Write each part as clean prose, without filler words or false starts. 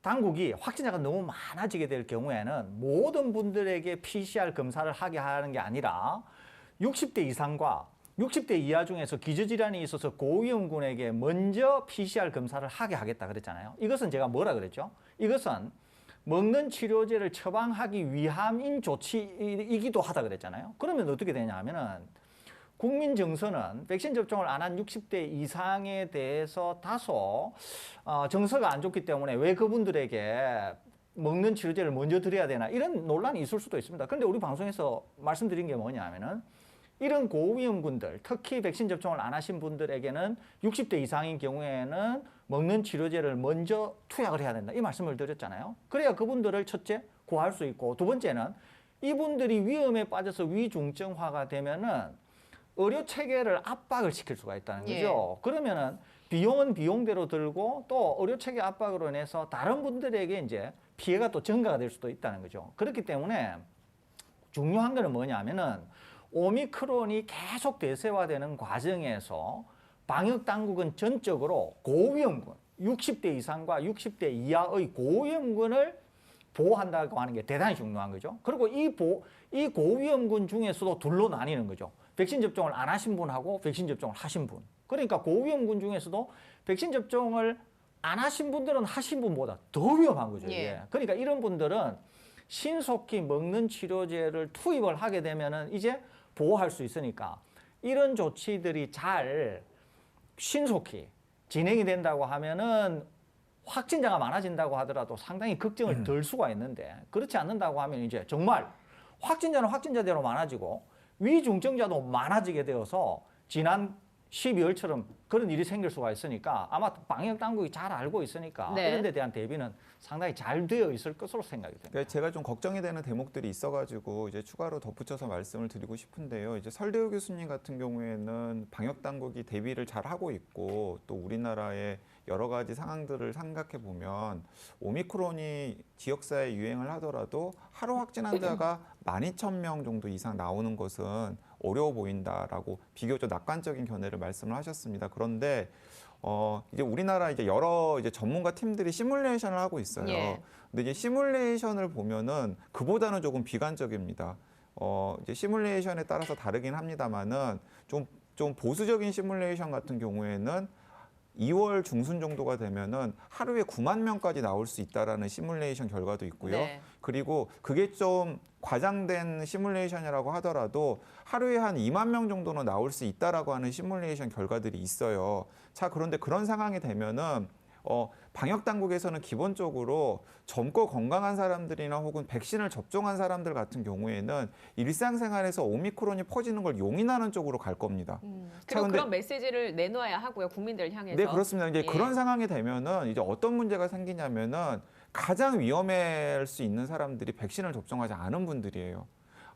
당국이 확진자가 너무 많아지게 될 경우에는 모든 분들에게 PCR 검사를 하게 하는 게 아니라 60대 이상과 60대 이하 중에서 기저질환이 있어서 고위험군에게 먼저 PCR 검사를 하게 하겠다 그랬잖아요. 이것은 제가 뭐라 그랬죠? 이것은 먹는 치료제를 처방하기 위함인 조치이기도 하다 그랬잖아요. 그러면 어떻게 되냐 하면은 국민 정서는 백신 접종을 안 한 60대 이상에 대해서 다소 정서가 안 좋기 때문에 왜 그분들에게 먹는 치료제를 먼저 드려야 되나 이런 논란이 있을 수도 있습니다. 그런데 우리 방송에서 말씀드린 게 뭐냐 하면은 이런 고위험군들, 특히 백신 접종을 안 하신 분들에게는 60대 이상인 경우에는 먹는 치료제를 먼저 투약을 해야 된다. 이 말씀을 드렸잖아요. 그래야 그분들을 첫째 구할 수 있고 두 번째는 이분들이 위험에 빠져서 위중증화가 되면은 의료 체계를 압박을 시킬 수가 있다는 거죠. 그러면은 비용은 비용대로 들고 또 의료 체계 압박으로 인해서 다른 분들에게 이제 피해가 또 증가가 될 수도 있다는 거죠. 그렇기 때문에 중요한 거는 뭐냐면은 오미크론이 계속 대세화되는 과정에서 방역 당국은 전적으로 고위험군, 60대 이상과 60대 이하의 고위험군을 보호한다고 하는 게 대단히 중요한 거죠. 그리고 이 고위험군 중에서도 둘로 나뉘는 거죠. 백신 접종을 안 하신 분하고 백신 접종을 하신 분. 그러니까 고위험군 중에서도 백신 접종을 안 하신 분들은 하신 분보다 더 위험한 거죠. 예. 그러니까 이런 분들은 신속히 먹는 치료제를 투입을 하게 되면은 이제 보호할 수 있으니까 이런 조치들이 잘 신속히 진행이 된다고 하면은 확진자가 많아진다고 하더라도 상당히 걱정을 덜 수가 있는데 그렇지 않는다고 하면 이제 정말 확진자는 확진자대로 많아지고 위중증자도 많아지게 되어서 지난 12월처럼 그런 일이 생길 수가 있으니까 아마 방역 당국이 잘 알고 있으니까 이런 데 대한 대비는 상당히 잘 되어 있을 것으로 생각이 됩니다. 그러니까 제가 좀 걱정이 되는 대목들이 있어가지고 이제 추가로 덧붙여서 말씀을 드리고 싶은데요. 이제 설대우 교수님 같은 경우에는 방역 당국이 대비를 잘 하고 있고 또 우리나라의 여러 가지 상황들을 생각해 보면 오미크론이 지역사회에 유행을 하더라도 하루 확진 환자가 12,000명 정도 이상 나오는 것은 어려워 보인다라고 비교적 낙관적인 견해를 말씀을 하셨습니다. 그런데 이제 우리나라 이제 여러 이제 전문가 팀들이 시뮬레이션을 하고 있어요. 근데 이제 시뮬레이션을 보면은 그보다는 조금 비관적입니다. 이제 시뮬레이션에 따라서 다르긴 합니다만은 좀 보수적인 시뮬레이션 같은 경우에는 2월 중순 정도가 되면은 하루에 9만 명까지 나올 수 있다라는 시뮬레이션 결과도 있고요. 그리고 그게 좀 과장된 시뮬레이션이라고 하더라도 하루에 한 2만 명 정도는 나올 수 있다라고 하는 시뮬레이션 결과들이 있어요. 자, 그런데 그런 상황이 되면은 방역 당국에서는 기본적으로 젊고 건강한 사람들이나 혹은 백신을 접종한 사람들 같은 경우에는 일상생활에서 오미크론이 퍼지는 걸 용인하는 쪽으로 갈 겁니다. 그리고 그런 메시지를 내놓아야 하고요, 국민들을 향해서. 네, 그렇습니다. 이제 그런 상황이 되면은 이제 어떤 문제가 생기냐면은 가장 위험할 수 있는 사람들이 백신을 접종하지 않은 분들이에요.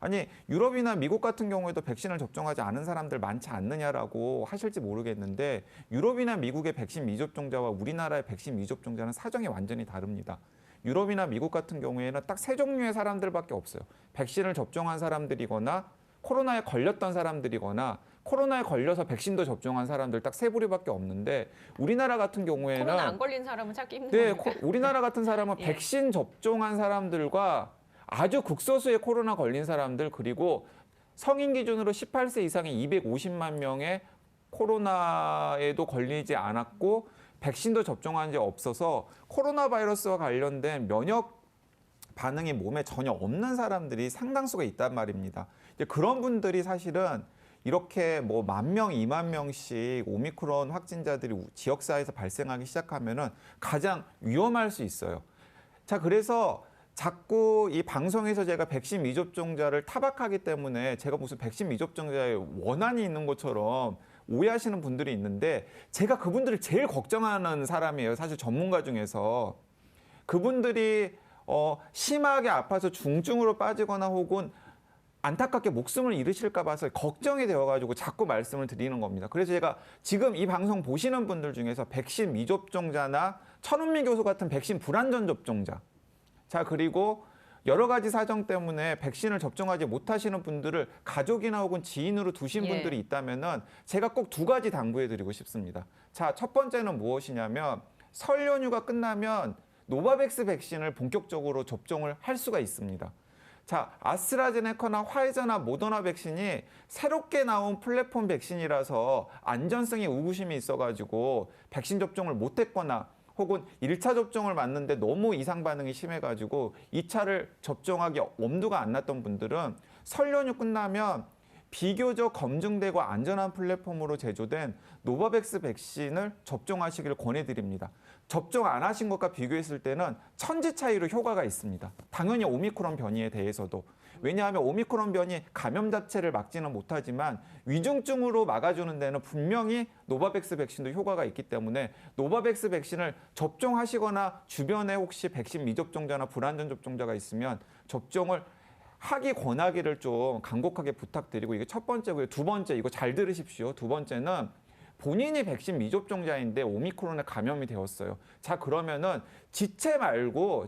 아니 유럽이나 미국 같은 경우에도 백신을 접종하지 않은 사람들 많지 않느냐라고 하실지 모르겠는데 유럽이나 미국의 백신 미접종자와 우리나라의 백신 미접종자는 사정이 완전히 다릅니다. 유럽이나 미국 같은 경우에는 딱 세 종류의 사람들밖에 없어요. 백신을 접종한 사람들이거나 코로나에 걸렸던 사람들이거나 코로나에 걸려서 백신도 접종한 사람들 딱 세 부류밖에 없는데 우리나라 같은 경우에는 코로나 안 걸린 사람은 찾기 힘든 겁니까? 우리나라 같은 사람은 백신 접종한 사람들과 아주 극소수의 코로나 걸린 사람들 그리고 성인 기준으로 18세 이상의 250만 명의 코로나에도 걸리지 않았고 백신도 접종한 지 없어서 코로나 바이러스와 관련된 면역 반응이 몸에 전혀 없는 사람들이 상당수가 있단 말입니다. 이제 그런 분들이 사실은 이렇게 뭐 10,000명, 20,000명씩 오미크론 확진자들이 지역사회에서 발생하기 시작하면은 가장 위험할 수 있어요. 자, 그래서 자꾸 이 방송에서 제가 백신 미접종자를 타박하기 때문에 제가 무슨 백신 미접종자의 원한이 있는 것처럼 오해하시는 분들이 있는데 제가 그분들을 제일 걱정하는 사람이에요. 사실 전문가 중에서. 그분들이 심하게 아파서 중증으로 빠지거나 혹은 안타깝게 목숨을 잃으실까 봐서 걱정이 되어가지고 자꾸 말씀을 드리는 겁니다. 그래서 제가 지금 이 방송 보시는 분들 중에서 백신 미접종자나 천은미 교수 같은 백신 불안전 접종자 자, 그리고 여러 가지 사정 때문에 백신을 접종하지 못하시는 분들을 가족이나 혹은 지인으로 두신 분들이 있다면은 제가 꼭 두 가지 당부해 드리고 싶습니다. 자, 첫 번째는 무엇이냐면 설 연휴가 끝나면 노바백스 백신을 본격적으로 접종을 할 수가 있습니다. 자, 아스트라제네카나 화이자나 모더나 백신이 새롭게 나온 플랫폼 백신이라서 안전성에 의구심이 있어가지고 백신 접종을 못했거나 혹은 1차 접종을 맞는데 너무 이상 반응이 심해가지고 2차를 접종하기 엄두가 안 났던 분들은 설 연휴 끝나면 비교적 검증되고 안전한 플랫폼으로 제조된 노바백스 백신을 접종하시길 권해드립니다. 접종 안 하신 것과 비교했을 때는 천지 차이로 효과가 있습니다. 당연히 오미크론 변이에 대해서도. 왜냐하면 오미크론 변이 감염 자체를 막지는 못하지만 위중증으로 막아주는 데는 분명히 노바백스 백신도 효과가 있기 때문에 노바백스 백신을 접종하시거나 주변에 혹시 백신 미접종자나 불안전 접종자가 있으면 접종을 하기 권하기를 좀 간곡하게 부탁드리고 이게 첫 번째고요. 두 번째, 이거 잘 들으십시오. 두 번째는 본인이 백신 미접종자인데 오미크론에 감염이 되었어요. 자, 그러면은 지체 말고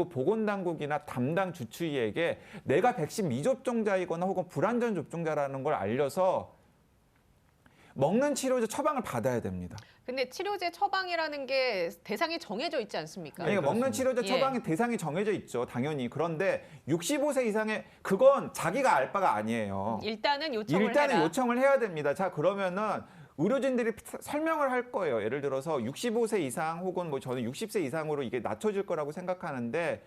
보건당국이나 담당 주치의에게 내가 백신 미접종자이거나 혹은 불안전 접종자라는 걸 알려서 먹는 치료제 처방을 받아야 됩니다. 근데 치료제 처방이라는 게 대상이 정해져 있지 않습니까? 그러니까 먹는 치료제 처방의 대상이 정해져 있죠. 당연히. 그런데 65세 이상의 그건 자기가 알 바가 아니에요. 일단은 요청을 해야 됩니다. 자, 그러면은 의료진들이 설명을 할 거예요. 예를 들어서 65세 이상 혹은 뭐 저는 60세 이상으로 이게 낮춰질 거라고 생각하는데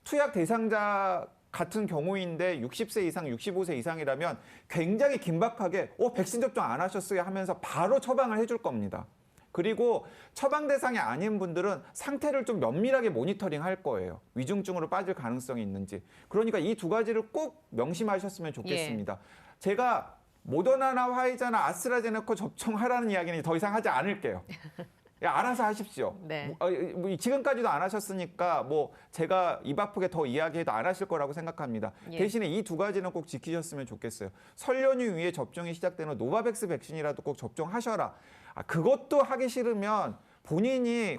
투약 대상자 같은 경우인데 60세 이상, 65세 이상이라면 굉장히 긴박하게 백신 접종 안 하셨어요 하면서 바로 처방을 해줄 겁니다. 그리고 처방 대상이 아닌 분들은 상태를 좀 면밀하게 모니터링 할 거예요. 위중증으로 빠질 가능성이 있는지. 그러니까 이 두 가지를 꼭 명심하셨으면 좋겠습니다. 제가 모더나나 화이자나 아스트라제네카 접종하라는 이야기는 더 이상 하지 않을게요. 알아서 하십시오. 네. 지금까지도 안 하셨으니까 뭐 제가 입 아프게 더 이야기해도 안 하실 거라고 생각합니다. 예. 대신에 이 두 가지는 꼭 지키셨으면 좋겠어요. 설 연휴 이후에 접종이 시작되는 노바백스 백신이라도 꼭 접종하셔라. 그것도 하기 싫으면 본인이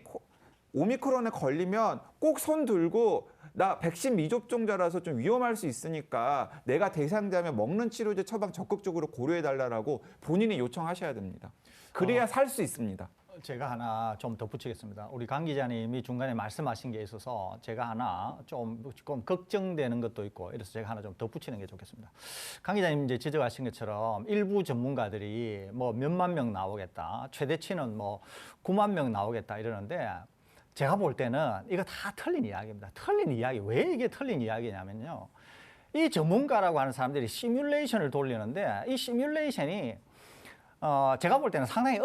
오미크론에 걸리면 꼭 손 들고 나 백신 미접종자라서 좀 위험할 수 있으니까 내가 대상자면 먹는 치료제 처방 적극적으로 고려해달라고 본인이 요청하셔야 됩니다. 그래야 살 수 있습니다. 제가 하나 좀 덧붙이겠습니다. 우리 강 기자님이 중간에 말씀하신 게 있어서 제가 하나 좀 걱정되는 것도 있고 이래서 제가 하나 좀 덧붙이는 게 좋겠습니다. 강 기자님 이제 지적하신 것처럼 일부 전문가들이 뭐 몇만 명 나오겠다, 최대치는 뭐 9만 명 나오겠다 이러는데 제가 볼 때는 이거 다 틀린 이야기입니다. 틀린 이야기. 왜 이게 틀린 이야기냐면요. 이 전문가라고 하는 사람들이 시뮬레이션을 돌리는데 이 시뮬레이션이 제가 볼 때는 상당히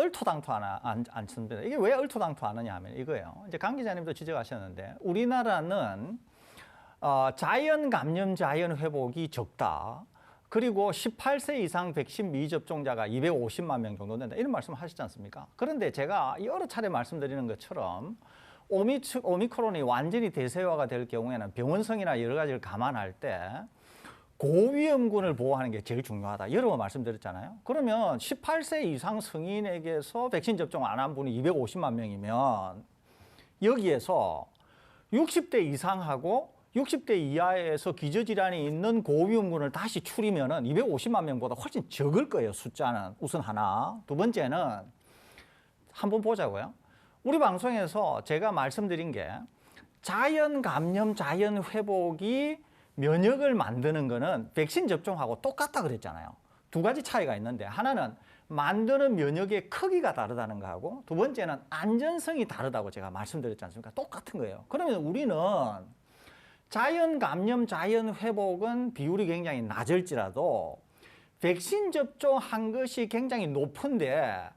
않습니다. 이게 왜 얼토당토하느냐 하면 이거예요. 이제 강 기자님도 지적하셨는데 우리나라는 자연 감염, 자연 회복이 적다. 그리고 18세 이상 백신 미접종자가 250만 명 정도 된다. 이런 말씀을 하시지 않습니까? 그런데 제가 여러 차례 말씀드리는 것처럼 오미크론이 완전히 대세화가 될 경우에는 병원성이나 여러 가지를 감안할 때 고위험군을 보호하는 게 제일 중요하다. 여러 번 말씀드렸잖아요. 그러면 18세 이상 성인에게서 백신 접종 안 한 분이 250만 명이면 여기에서 60대 이상하고 60대 이하에서 기저질환이 있는 고위험군을 다시 추리면은 250만 명보다 훨씬 적을 거예요. 숫자는 우선 하나. 두 번째는 한번 보자고요. 우리 방송에서 제가 말씀드린 게 자연 감염, 자연 회복이 면역을 만드는 거는 백신 접종하고 똑같다 그랬잖아요. 두 가지 차이가 있는데 하나는 만드는 면역의 크기가 다르다는 거하고 두 번째는 안전성이 다르다고 제가 말씀드렸지 않습니까? 똑같은 거예요. 그러면 우리는 자연 감염, 자연 회복은 비율이 굉장히 낮을지라도 백신 접종한 것이 굉장히 높은데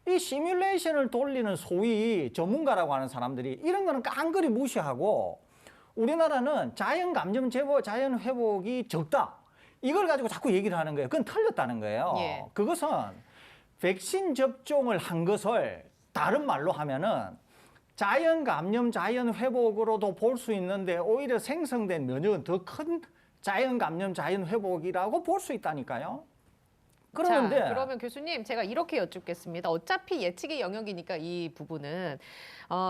이 시뮬레이션을 돌리는 소위 전문가라고 하는 사람들이 이런 거는 깡그리 무시하고 우리나라는 자연 감염 제보, 자연 회복이 적다. 이걸 가지고 자꾸 얘기를 하는 거예요. 그건 틀렸다는 거예요. 예. 그것은 백신 접종을 한 것을 다른 말로 하면은 자연 감염, 자연 회복으로도 볼 수 있는데 오히려 생성된 면역은 더 큰 자연 감염, 자연 회복이라고 볼 수 있다니까요. 그러는데 자, 그러면 교수님 제가 이렇게 여쭙겠습니다. 어차피 예측의 영역이니까 이 부분은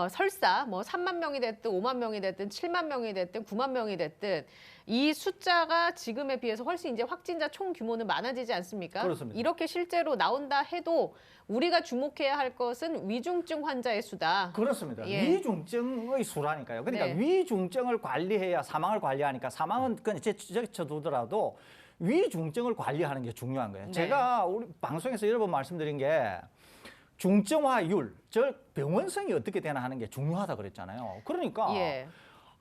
설사 뭐 3만 명이 됐든 5만 명이 됐든 7만 명이 됐든 9만 명이 됐든 이 숫자가 지금에 비해서 훨씬 이제 확진자 총 규모는 많아지지 않습니까? 그렇습니다. 이렇게 실제로 나온다 해도 우리가 주목해야 할 것은 위중증 환자의 수다. 그렇습니다. 예. 위중증의 수라니까요. 그러니까 네. 위중증을 관리해야 사망을 관리하니까 사망은 그냥 제쳐두더라도 위중증을 관리하는 게 중요한 거예요. 네. 제가 우리 방송에서 여러 번 말씀드린 게 중증화율, 즉 병원성이 어떻게 되나 하는 게 중요하다 그랬잖아요. 그러니까 예.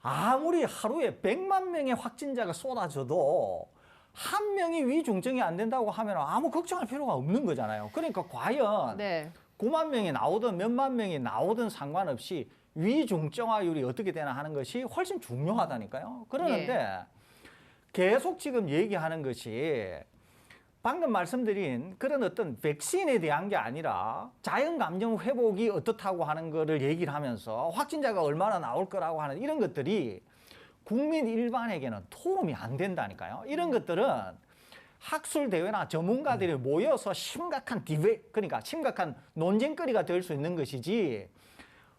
아무리 하루에 100만 명의 확진자가 쏟아져도 한 명이 위중증이 안 된다고 하면 아무 걱정할 필요가 없는 거잖아요. 그러니까 과연 네. 9만 명이 나오든 몇만 명이 나오든 상관없이 위중증화율이 어떻게 되나 하는 것이 훨씬 중요하다니까요. 그러는데 계속 지금 얘기하는 것이 방금 말씀드린 그런 어떤 백신에 대한 게 아니라 자연 감염 회복이 어떻다고 하는 거를 얘기를 하면서 확진자가 얼마나 나올 거라고 하는 이런 것들이 국민 일반에게는 토움이 안 된다니까요. 이런 것들은 학술 대회나 전문가들이 모여서 심각한 그러니까 심각한 논쟁거리가 될 수 있는 것이지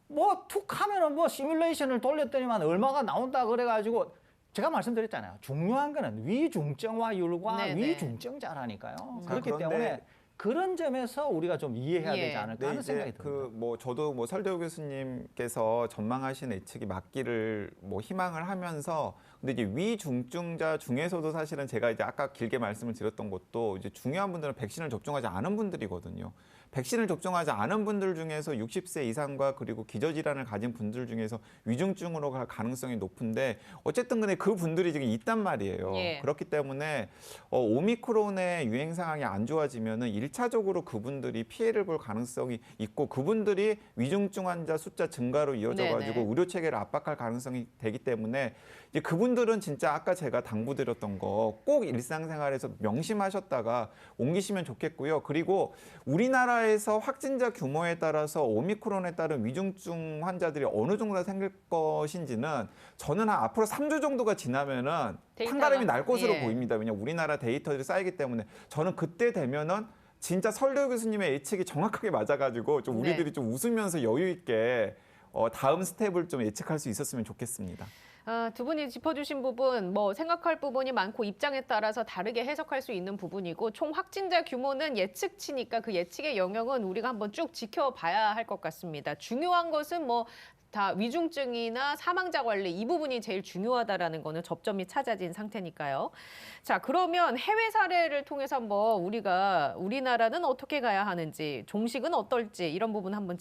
뭐 툭 하면은 뭐 시뮬레이션을 돌렸더니만 얼마가 나온다 그래가지고 제가 말씀드렸잖아요. 중요한 거는 위중증화율과 네네. 위중증자라니까요. 그렇기 그런데 때문에 그런 점에서 우리가 좀 이해해야 예. 되지 않을까 하는 생각이 듭니다. 뭐 저도 뭐 설대호 교수님께서 전망하신 예측이 맞기를 뭐 희망을 하면서 근데 이제 위중증자 중에서도 사실은 제가 이제 아까 길게 말씀을 드렸던 것도 이제 중요한 분들은 백신을 접종하지 않은 분들이거든요. 백신을 접종하지 않은 분들 중에서 60세 이상과 그리고 기저질환을 가진 분들 중에서 위중증으로 갈 가능성이 높은데 어쨌든 간에 그 분들이 지금 있단 말이에요. 예. 그렇기 때문에 오미크론의 유행 상황이 안 좋아지면은 1차적으로 그분들이 피해를 볼 가능성이 있고 그분들이 위중증 환자 숫자 증가로 이어져 가지고 네네. 의료 체계를 압박할 가능성이 되기 때문에 이제 그분들은 진짜 아까 제가 당부드렸던 거 꼭 일상생활에서 명심하셨다가 옮기시면 좋겠고요. 그리고 우리나라에서 확진자 규모에 따라서 오미크론에 따른 위중증 환자들이 어느 정도 생길 것인지는 저는 한 앞으로 3주 정도가 지나면은 데이터가? 판가름이 날 것으로 예. 보입니다. 왜냐하면 우리나라 데이터들이 쌓이기 때문에 저는 그때 되면은 진짜 설대호 교수님의 예측이 정확하게 맞아가지고 좀 우리들이 네. 좀 웃으면서 여유 있게 다음 스텝을 좀 예측할 수 있었으면 좋겠습니다. 두 분이 짚어주신 부분, 뭐 생각할 부분이 많고 입장에 따라서 다르게 해석할 수 있는 부분이고 총 확진자 규모는 예측치니까 그 예측의 영역은 우리가 한번 쭉 지켜봐야 할 것 같습니다. 중요한 것은 뭐 다 위중증이나 사망자 관리 이 부분이 제일 중요하다라는 거는 접점이 찾아진 상태니까요. 자, 그러면 해외 사례를 통해서 한번 우리나라는 어떻게 가야 하는지, 종식은 어떨지 이런 부분 한번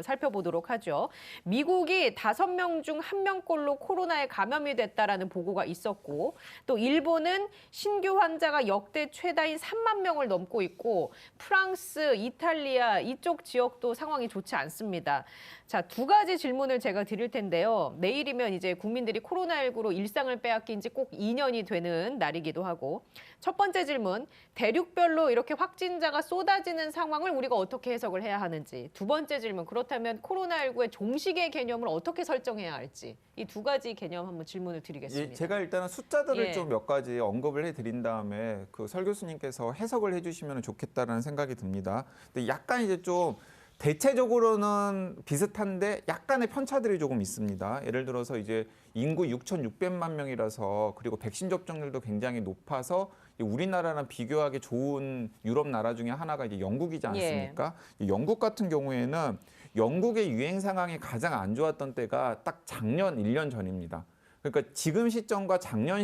살펴보도록 하죠. 미국이 5명 중 1명꼴로 코로나에 감염이 됐다라는 보고가 있었고 또 일본은 신규 환자가 역대 최다인 3만 명을 넘고 있고 프랑스, 이탈리아 이쪽 지역도 상황이 좋지 않습니다. 자, 2가지 질문을 제가 드릴 텐데요. 내일이면 이제 국민들이 코로나19로 일상을 빼앗긴 지 꼭 2년이 되는 날이기도 하고 첫 번째 질문, 대륙별로 이렇게 확진자가 쏟아지는 상황을 우리가 어떻게 해석을 해야 하는지 두 번째 질문, 그렇다면 코로나19의 종식의 개념을 어떻게 설정해야 할지 이 2가지 개념 한번 질문을 드리겠습니다. 예, 제가 일단은 숫자들을 예. 좀 몇 가지 언급을 해드린 다음에 그 설 교수님께서 해석을 해주시면 좋겠다라는 생각이 듭니다. 근데 약간 이제 좀 대체적으로는 비슷한데 약간의 편차들이 조금 있습니다. 예를 들어서 이제 인구 6,600만 명이라서 그리고 백신 접종률도 굉장히 높아서 우리나라랑 비교하기 좋은 유럽 나라 중에 하나가 이제 영국이지 않습니까? 이 영국 같은 경우에는 영국의 유행 상황이 가장 안 좋았던 때가 딱 작년 1년 전입니다. 그러니까 지금 시점과 작년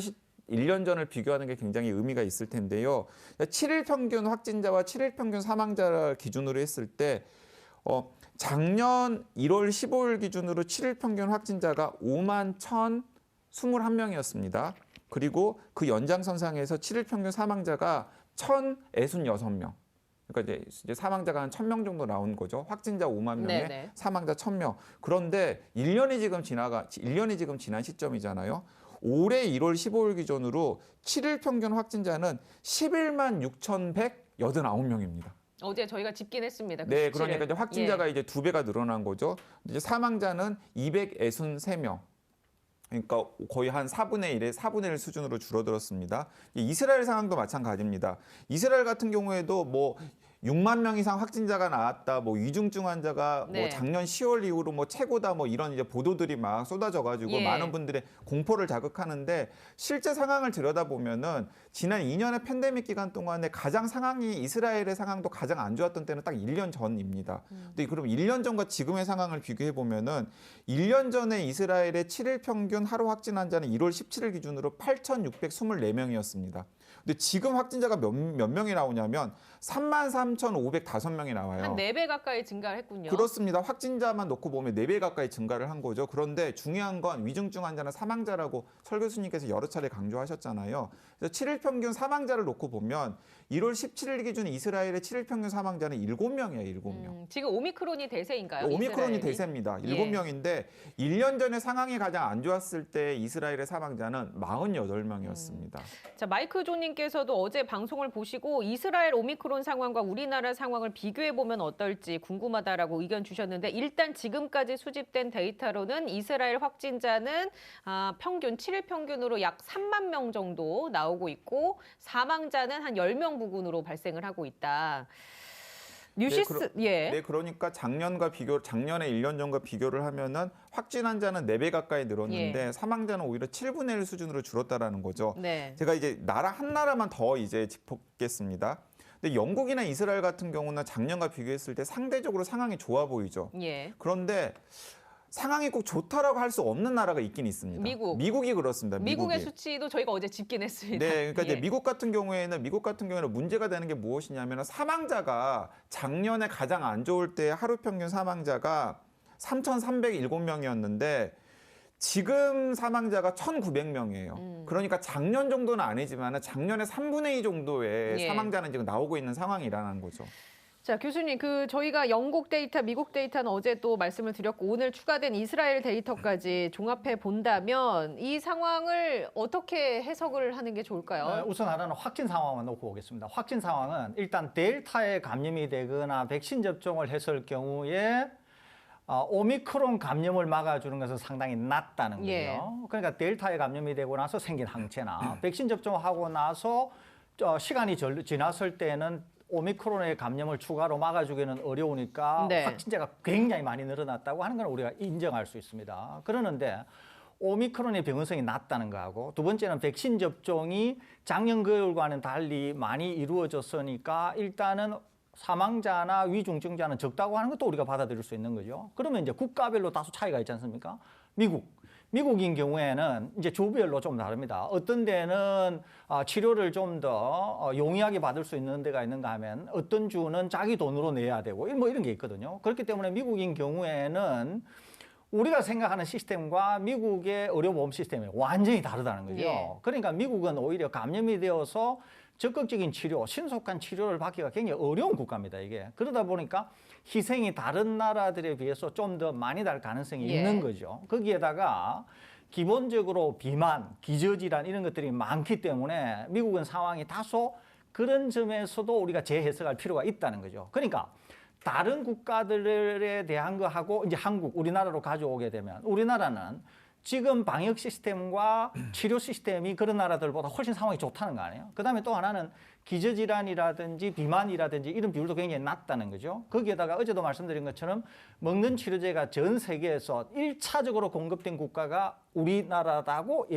1년 전을 비교하는 게 굉장히 의미가 있을 텐데요. 7일 평균 확진자와 7일 평균 사망자 기준으로 했을 때 작년 1월 15일 기준으로 7일 평균 확진자가 5만 1,021명이었습니다. 그리고 그 연장선상에서 7일 평균 사망자가 1,066명. 그러니까 이제 사망자가 한 1,000명 정도 나온 거죠. 확진자 5만 명에 네네. 사망자 1,000명. 그런데 1년이 지금 지난 시점이잖아요. 올해 1월 15일 기준으로 7일 평균 확진자는 11만 6,189명입니다. 어제 저희가 짚긴 했습니다. 그 네, 수치를. 그러니까 이제 확진자가 이제 2배가 늘어난 거죠. 이제 사망자는 263명. 그러니까 거의 한 4분의 1 수준으로 줄어들었습니다. 이스라엘 상황도 마찬가지입니다. 이스라엘 같은 경우에도 뭐 6만 명 이상 확진자가 나왔다, 뭐 위중증 환자가 네. 뭐 작년 10월 이후로 뭐 최고다, 뭐 이런 이제 보도들이 막 쏟아져가지고 예. 많은 분들의 공포를 자극하는데 실제 상황을 들여다보면은 지난 2년의 팬데믹 기간 동안에 가장 상황이 이스라엘의 상황도 가장 안 좋았던 때는 딱 1년 전입니다. 근데 그럼 1년 전과 지금의 상황을 비교해 보면은 1년 전에 이스라엘의 7일 평균 하루 확진 환자는 1월 17일 기준으로 8,624명이었습니다. 근데 지금 확진자가 몇 명이 나오냐면 33,505명이 나와요. 한 4배 가까이 증가를 했군요. 그렇습니다. 확진자만 놓고 보면 4배 가까이 증가를 한 거죠. 그런데 중요한 건 위중증 환자는 사망자라고 설 교수님께서 여러 차례 강조하셨잖아요. 그래서 7일 평균 사망자를 놓고 보면 1월 17일 기준 이스라엘의 7일 평균 사망자는 7명이에요. 7명. 지금 오미크론이 대세인가요? 오미크론이 이스라엘이? 대세입니다. 예. 7명인데 1년 전에 상황이 가장 안 좋았을 때 이스라엘의 사망자는 48명이었습니다. 자, 마이크 조님께서도 어제 방송을 보시고 이스라엘 오미크론 상황과 우리나라 상황을 비교해 보면 어떨지 궁금하다라고 의견 주셨는데 일단 지금까지 수집된 데이터로는 이스라엘 확진자는 평균 7일 평균으로 약 3만 명 정도 나오고 있고 사망자는 한 10명 부근으로 발생을 하고 있다. 뉴시스 네, 그러니까 작년에 1년 전과 비교를 하면은 확진 환자는 4배 가까이 늘었는데 사망자는 오히려 7분의 1 수준으로 줄었다라는 거죠. 네. 제가 이제 한 나라만 더 이제 짚어보겠습니다. 근데 영국이나 이스라엘 같은 경우는 작년과 비교했을 때 상대적으로 상황이 좋아 보이죠. 예. 그런데 상황이 꼭 좋다라고 할 수 없는 나라가 있긴 있습니다. 미국이 그렇습니다. 미국의 수치도 저희가 어제 짚긴 했습니다. 네, 그러니까 예. 이제 미국 같은 경우에는 문제가 되는 게 무엇이냐면 사망자가 작년에 가장 안 좋을 때 하루 평균 사망자가 3,307명이었는데 지금 사망자가 1,900명이에요. 그러니까 작년 정도는 아니지만 작년에 3분의 2 정도의 예. 사망자는 지금 나오고 있는 상황이라는 거죠. 자, 교수님, 저희가 영국 데이터, 미국 데이터는 어제 또 말씀을 드렸고 오늘 추가된 이스라엘 데이터까지 종합해 본다면 이 상황을 어떻게 해석을 하는 게 좋을까요? 우선 하나는 확진 상황만 놓고 보겠습니다. 확진 상황은 일단 델타에 감염이 되거나 백신 접종을 했을 경우에 오미크론 감염을 막아주는 것은 상당히 낮다는 거죠. 예. 그러니까 델타에 감염이 되고 나서 생긴 항체나 백신 접종하고 나서 시간이 지났을 때는 오미크론의 감염을 추가로 막아주기는 어려우니까 네. 확진자가 굉장히 많이 늘어났다고 하는 건 우리가 인정할 수 있습니다. 그러는데 오미크론의 병원성이 낮다는 거하고 두 번째는 백신 접종이 작년 겨울과는 달리 많이 이루어졌으니까 일단은 사망자나 위중증자는 적다고 하는 것도 우리가 받아들일 수 있는 거죠. 그러면 이제 국가별로 다소 차이가 있지 않습니까? 미국인 경우에는 이제 주별로 좀 다릅니다. 어떤 데는 치료를 좀 더 용이하게 받을 수 있는 데가 있는가 하면 어떤 주는 자기 돈으로 내야 되고 뭐 이런 게 있거든요. 그렇기 때문에 미국인 경우에는 우리가 생각하는 시스템과 미국의 의료보험 시스템이 완전히 다르다는 거죠. 예. 그러니까 미국은 오히려 감염이 되어서 적극적인 치료, 신속한 치료를 받기가 굉장히 어려운 국가입니다, 이게. 그러다 보니까 희생이 다른 나라들에 비해서 좀 더 많이 날 가능성이 있는 거죠. 거기에다가 기본적으로 비만, 기저질환 이런 것들이 많기 때문에 미국은 상황이 다소 그런 점에서도 우리가 재해석할 필요가 있다는 거죠. 그러니까 다른 국가들에 대한 거하고 이제 우리나라로 가져오게 되면 우리나라는 지금 방역 시스템과 치료 시스템이 그런 나라들보다 훨씬 상황이 좋다는 거 아니에요? 그다음에 또 하나는 기저질환이라든지 비만이라든지 이런 비율도 굉장히 낮다는 거죠. 거기에다가 어제도 말씀드린 것처럼 먹는 치료제가 전 세계에서 1차적으로 공급된 국가가 우리나라라고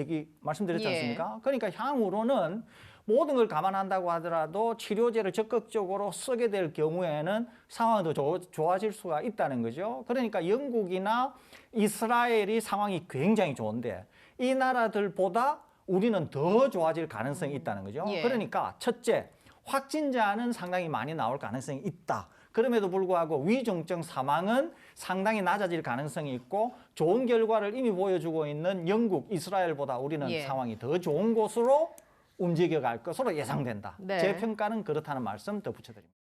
말씀드렸지 않습니까? 그러니까 향후로는 모든 걸 감안한다고 하더라도 치료제를 적극적으로 쓰게 될 경우에는 상황이 더 좋아질 수가 있다는 거죠. 그러니까 영국이나 이스라엘이 상황이 굉장히 좋은데 이 나라들보다 우리는 더 좋아질 가능성이 있다는 거죠. 예. 그러니까 첫째, 확진자는 상당히 많이 나올 가능성이 있다. 그럼에도 불구하고 위중증 사망은 상당히 낮아질 가능성이 있고 좋은 결과를 이미 보여주고 있는 영국, 이스라엘보다 우리는 상황이 더 좋은 곳으로 움직여갈 것으로 예상된다. 네. 제 평가는 그렇다는 말씀 덧붙여드립니다.